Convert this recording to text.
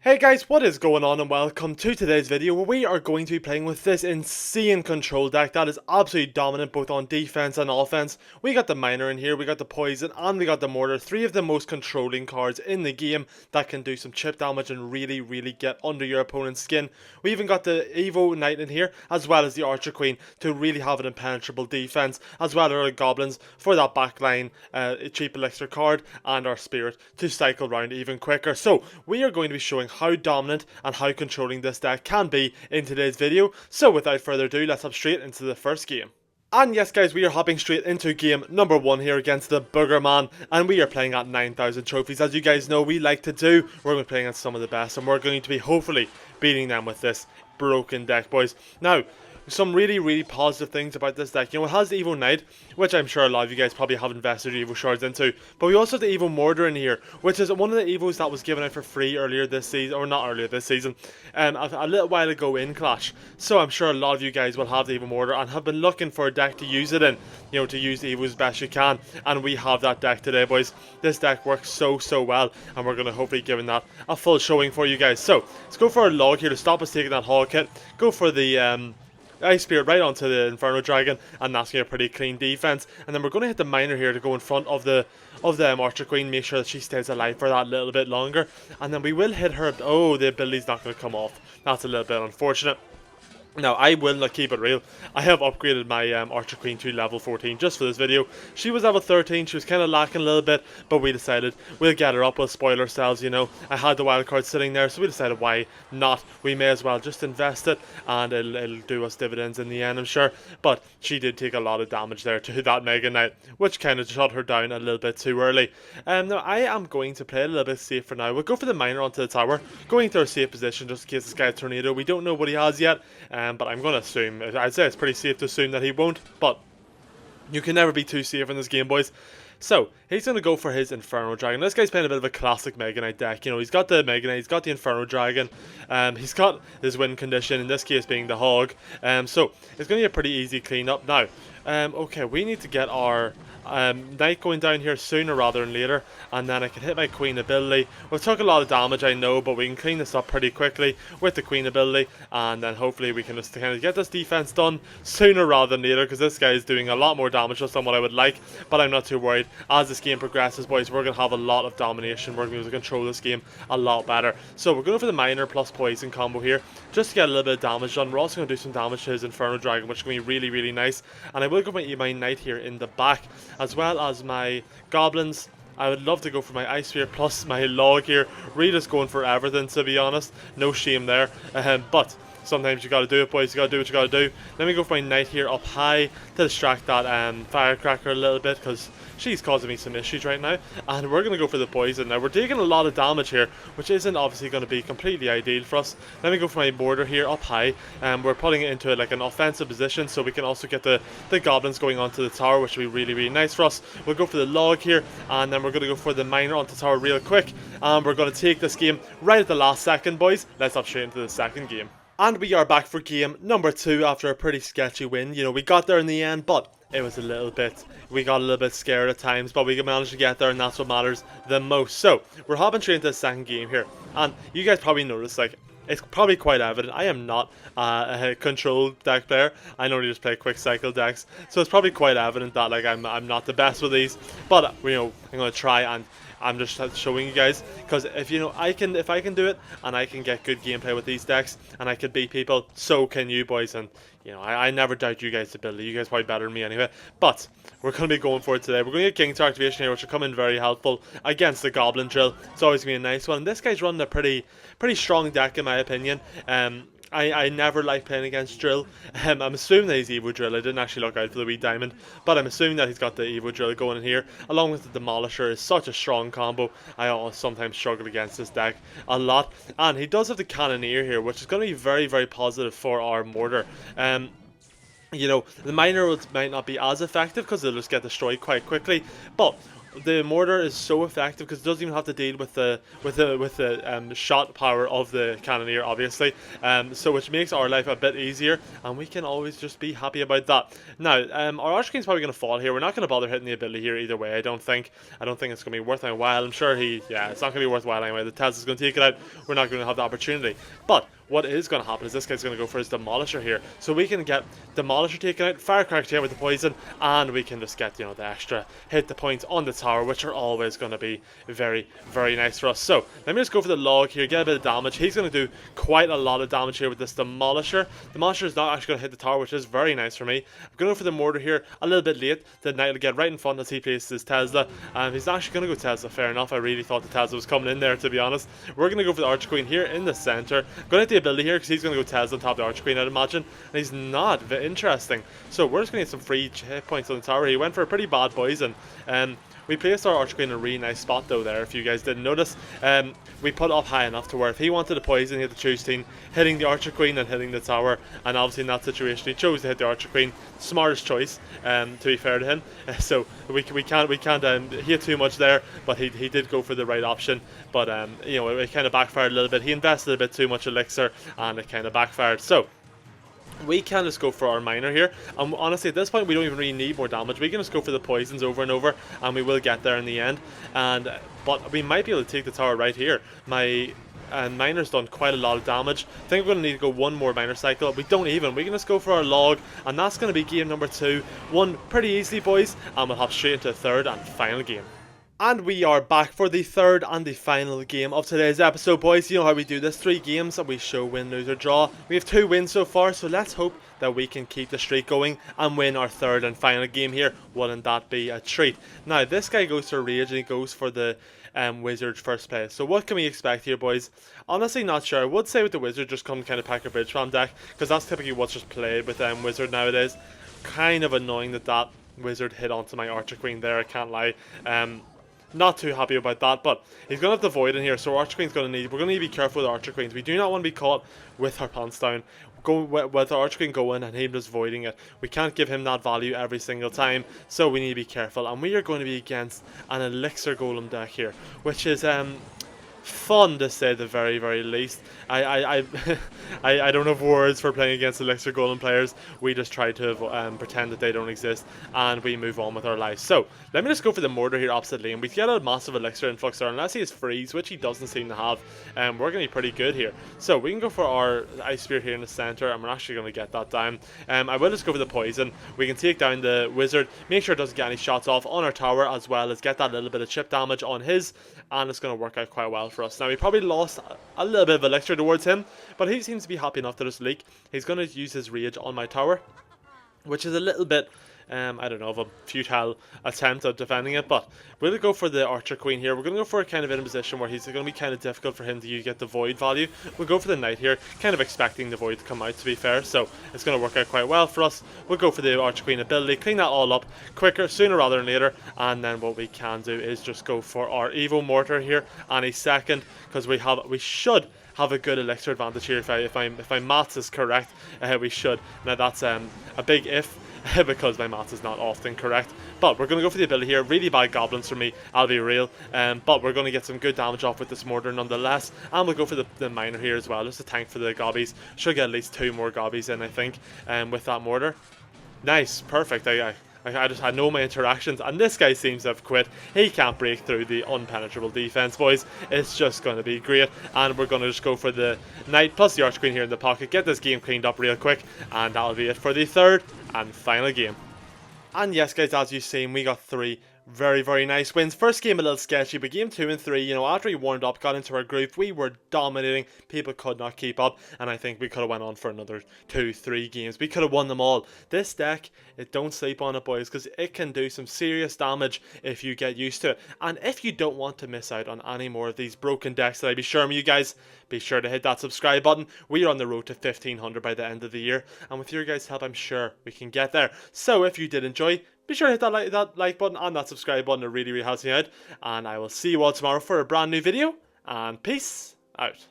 Hey guys, what is going on and welcome to today's video where we are going to be playing with this insane control deck that is absolutely dominant both on defense and offense. We got the miner in here, we got the poison and we got the mortar, three of the most controlling cards in the game that can do some chip damage and really get under your opponent's skin. We even got the Evo Knight in here as well as the Archer Queen to really have an impenetrable defense, as well as our goblins for that backline cheap elixir card and our spirit to cycle round even quicker. So we are going to be showing how dominant and how controlling this deck can be in today's video. So without further ado, let's hop straight into the first game. And yes guys, we are hopping straight into game number 1 here against the Booger Man, and we are playing at 9,000 trophies. As you guys know we like to do, we're going to be playing against some of the best and we're going to be hopefully beating them with this broken deck, boys. Now, some really positive things about this deck. You know, it has the Evo Knight, which I'm sure a lot of you guys probably have invested your Evo shards into. But we also have the Evo Mortar in here, which is one of the Evos that was given out for free earlier this season, or not earlier this season, a little while ago in Clash. So I'm sure a lot of you guys will have the Evo Mortar and have been looking for a deck to use it in. You know, to use the Evo as best you can. And we have that deck today, boys. This deck works so well, and we're going to hopefully give that a full showing for you guys. So let's go for a log here to stop us taking that hog kit. Go for the Ice Spirit right onto the Inferno Dragon, and that's going to be a pretty clean defense. And then we're going to hit the Miner here to go in front of the Archer Queen, make sure that she stays alive for that little bit longer. And then we will hit her. Oh, the ability's not going to come off. That's a little bit unfortunate. Now, I will not keep it real. I have upgraded my Archer Queen to level 14 just for this video. She was level 13, she was kind of lacking a little bit, but we decided we'll get her up, we'll spoil ourselves, you know. I had the wild card sitting there, so we decided why not. We may as well just invest it, and it'll do us dividends in the end, I'm sure. But she did take a lot of damage there to that Mega Knight, which kind of shut her down a little bit too early. Now, I am going to play a little bit safe for now. We'll go for the Miner onto the tower, going to our safe position just in case this guy Tornado. We don't know what he has yet. But I'm going to assume, I'd say it's pretty safe to assume that he won't, but you can never be too safe in this game, boys. So, he's going to go for his Inferno Dragon. This guy's playing a bit of a classic Mega Knight deck. You know, he's got the Mega Knight, he's got the Inferno Dragon, he's got his win condition, in this case being the Hog. So, it's going to be a pretty easy cleanup. Now, okay, we need to get our Knight going down here sooner rather than later, and then I can hit my Queen ability. We took a lot of damage, I know, but we can clean this up pretty quickly with the Queen ability, and then hopefully we can just kind of get this defense done sooner rather than later, because this guy is doing a lot more damage just than what I would like, but I'm not too worried. As this game progresses, boys, we're going to have a lot of domination. We're going to control this game a lot better. So we're going for the Miner plus Poison combo here, just to get a little bit of damage done. We're also going to do some damage to his Inferno Dragon, which is going to be really nice, and I will go for my Knight here in the back, as well as my Goblins. I would love to go for my Ice Sphere plus my log here. Really just going for everything, to be honest. No shame there. But sometimes you gotta do it, boys. You gotta do what you gotta do. Let me go for my Knight here up high to distract that Firecracker a little bit, because she's causing me some issues right now. And we're gonna go for the Poison. Now, we're taking a lot of damage here, which isn't obviously going to be completely ideal for us. Let me go for my Mortar here up high. We're putting it into like an offensive position, so we can also get the Goblins going onto the tower, which will be really nice for us. We'll go for the log here, and then we're going to go for the Miner onto the tower real quick. And we're going to take this game right at the last second, boys. Let's hop straight into the second game. And we are back for game number 2 after a pretty sketchy win. You know, we got there in the end, but it was we got a little bit scared at times, but we managed to get there, and that's what matters the most. So, we're hopping straight into the second game here. And you guys probably noticed, like, it's probably quite evident, I am not a control deck player. I normally just play quick cycle decks. So it's probably quite evident that, like, I'm not the best with these. But, you know, I'm going to try, and I'm just showing you guys, because if I can do it and I can get good gameplay with these decks and I can beat people, so can you, boys. And you know, I never doubt you guys' ability. You guys are probably better than me anyway. But we're going to be going for it today. We're going to get King Tower activation here, which will come in very helpful against the Goblin Drill. It's always going to be a nice one. And this guy's running a pretty strong deck in my opinion. I never like playing against Drill. I'm assuming that he's Evo Drill. I didn't actually look out for the wee diamond, but I'm assuming that he's got the Evo Drill going in here, along with the Demolisher. Is such a strong combo. I sometimes struggle against this deck a lot, and he does have the Cannoneer here, which is going to be very positive for our Mortar. You know, the Miner might not be as effective because they'll just get destroyed quite quickly, but the mortar is so effective because it doesn't even have to deal with the shot power of the cannoneer, obviously. So which makes our life a bit easier, and we can always just be happy about that. Now, our Archer Queen's probably going to fall here. We're not going to bother hitting the ability here either way. I don't think it's going to be worth my while. I'm sure it's not going to be worthwhile anyway. The Tesla's going to take it out. We're not going to have the opportunity. But what is going to happen is this guy's going to go for his Demolisher here. So we can get Demolisher taken out, Firecracker here with the poison, and we can just get, the extra hit the points on the tower, which are always going to be very, very nice for us. So let me just go for the log here, get a bit of damage. He's going to do quite a lot of damage here with this Demolisher. Demolisher is not actually going to hit the tower, which is very nice for me. I'm going to go for the mortar here a little bit late. The knight will get right in front as he places his Tesla. He's actually going to go Tesla, fair enough. I really thought the Tesla was coming in there, to be honest. We're going to go for the Archer Queen here in the center. Going to hit the ability here because he's going to go Tesla on top of the Archer Queen, I'd imagine. And he's not. Interesting. So we're just going to get some free hit points on the tower. He went for a pretty bad poison. We placed our Archer Queen in a really nice spot though there, if you guys didn't notice. We put it up high enough to where if he wanted to poison, he had to choose between hitting the Archer Queen and hitting the tower. And obviously in that situation, he chose to hit the Archer Queen. Smartest choice, to be fair to him. So we can't hit too much there, but he did go for the right option. But it kind of backfired a little bit. He invested a bit too much elixir, and it kind of backfired. So we can just go for our miner here, and honestly at this point we don't even really need more damage. We can just go for the poisons over and over, and we will get there in the end. But we might be able to take the tower right here. My miner's done quite a lot of damage. I think we're going to need to go one more miner cycle. We don't even. We can just go for our log, and that's going to be game number 2. Won pretty easily, boys, and we'll hop straight into the third and final game. And we are back for the third and the final game of today's episode, boys. You know how we do this, 3 games and we show win, lose or draw. We have 2 wins so far, so let's hope that we can keep the streak going and win our third and final game here. Wouldn't that be a treat? Now, this guy goes for Rage and he goes for the Wizard first place. So what can we expect here, boys? Honestly, not sure. I would say with the Wizard, just come kind of pack a Bridge Farm deck, because that's typically what's just played with Wizard nowadays. Kind of annoying that Wizard hit onto my Archer Queen there, I can't lie. Not too happy about that, but he's going to have the Void in here, so Archer Queen's we're going to need to be careful with Archer Queens. We do not want to be caught with our pants down. Go with our Archer Queen going and him just voiding it. We can't give him that value every single time, so we need to be careful. And we are going to be against an Elixir Golem deck here, which is fun to say the very, very least. I don't have words for playing against Elixir Golem players. We just try to pretend that they don't exist, and we move on with our lives. So let me just go for the mortar here opposite lane. We get a massive Elixir influx there, unless he has freeze, which he doesn't seem to have. We're going to be pretty good here. So we can go for our Ice Spear here in the center, and we're actually going to get that down. I will just go for the poison. We can take down the Wizard, make sure it doesn't get any shots off on our tower, as well as get that little bit of chip damage on his, and it's going to work out quite well for us. Now, we probably lost a little bit of Elixir towards him, but he seems to be happy enough to just leak. He's going to use his Rage on my tower, which is a little bit, I don't know, of a futile attempt at defending it, but we're going to go for the Archer Queen here. We're going to go for a kind of in a position where he's going to be kind of difficult for him to get the Void value. We'll go for the Knight here, kind of expecting the Void to come out, to be fair, so it's going to work out quite well for us. We'll go for the Archer Queen ability, clean that all up quicker, sooner rather than later, and then what we can do is just go for our Evo Mortar here any second, because we should have a good elixir advantage here if my maths is correct. We should. Now that's a big if, because my maths is not often correct. But we're going to go for the ability here. Really bad goblins for me, I'll be real. But we're going to get some good damage off with this mortar nonetheless. And we'll go for the miner here as well, just a tank for the gobbies. Should get at least 2 more gobbies in, I think, with that mortar. Nice, perfect. I just had no my interactions, and this guy seems to have quit. He can't break through the unpenetrable defense, boys. It's just going to be great, and we're going to just go for the Knight plus the Archer Queen here in the pocket, get this game cleaned up real quick, and that'll be it for the third and final game. And yes, guys, as you've seen, we got 3 very, very nice wins. First game a little sketchy, but game 2 and 3, after we warmed up, got into our groove, we were dominating. People could not keep up, and I think we could have went on for another 2-3 games. We could have won them all. This deck, don't sleep on it, boys, because it can do some serious damage if you get used to it. And if you don't want to miss out on any more of these broken decks that I be sharing with you guys, be sure to hit that subscribe button. We are on the road to 1500 by the end of the year, and with your guys' help, I'm sure we can get there. So if you did enjoy, be sure to hit that like button and that subscribe button. It really, really helps me out. And I will see you all tomorrow for a brand new video. And peace out.